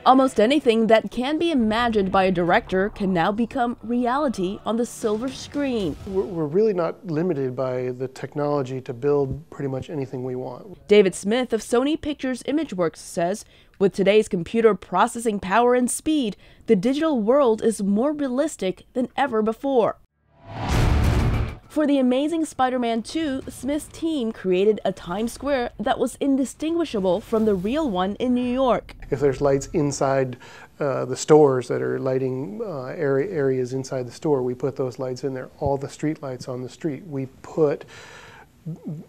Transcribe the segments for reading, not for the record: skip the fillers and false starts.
Almost anything that can be imagined by a director can now become reality on the silver screen. We're really not limited by the technology to build pretty much anything we want. David Smith of Sony Pictures Imageworks says, with today's computer processing power and speed, the digital world is more realistic than ever before. For The Amazing Spider-Man 2, Smith's team created a Times Square that was indistinguishable from the real one in New York. If there's lights inside the stores that are lighting areas inside the store, we put those lights in there. All the street lights on the street, we put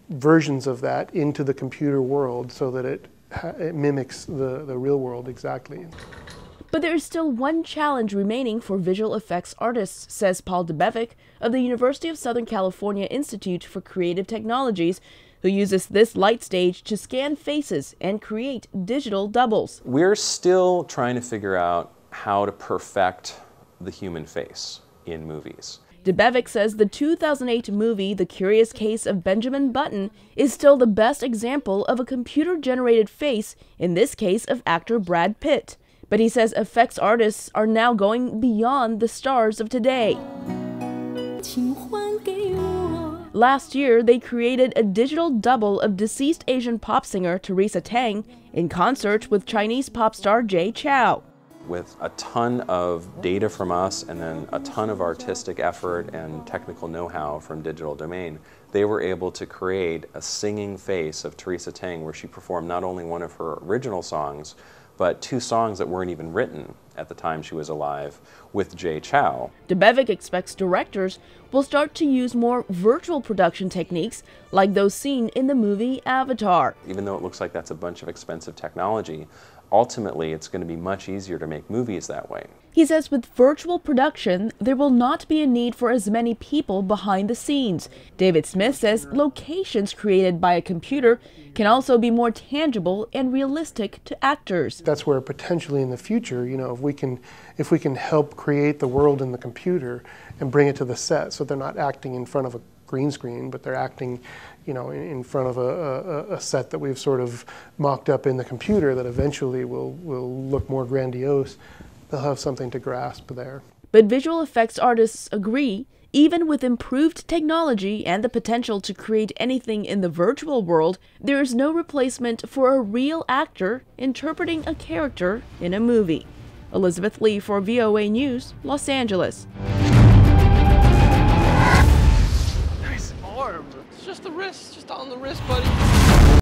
versions of that into the computer world so that it mimics the real world exactly. But there is still one challenge remaining for visual effects artists, says Paul Debevic of the University of Southern California Institute for Creative Technologies, who uses this light stage to scan faces and create digital doubles. We're still trying to figure out how to perfect the human face in movies. Debevic says the 2008 movie The Curious Case of Benjamin Button is still the best example of a computer-generated face, in this case of actor Brad Pitt. But he says effects artists are now going beyond the stars of today. Last year, they created a digital double of deceased Asian pop singer Teresa Tang in concert with Chinese pop star Jay Chou. With a ton of data from us and then a ton of artistic effort and technical know-how from Digital Domain, they were able to create a singing face of Teresa Tang where she performed not only one of her original songs, but two songs that weren't even written at the time she was alive with Jay Chou. Debevic expects directors will start to use more virtual production techniques like those seen in the movie Avatar. Even though it looks like that's a bunch of expensive technology, ultimately it's going to be much easier to make movies that way. He says with virtual production, there will not be a need for as many people behind the scenes. David Smith says locations created by a computer can also be more tangible and realistic to actors. That's where potentially in the future, you know, if we can help create the world in the computer and bring it to the set so they're not acting in front of a green screen, but they're acting, you know, in front of a set that we've sort of mocked up in the computer that eventually will look more grandiose, they'll have something to grasp there. But visual effects artists agree, even with improved technology and the potential to create anything in the virtual world, there is no replacement for a real actor interpreting a character in a movie. Elizabeth Lee for VOA News, Los Angeles. Nice arm. It's just the wrist, just on the wrist, buddy.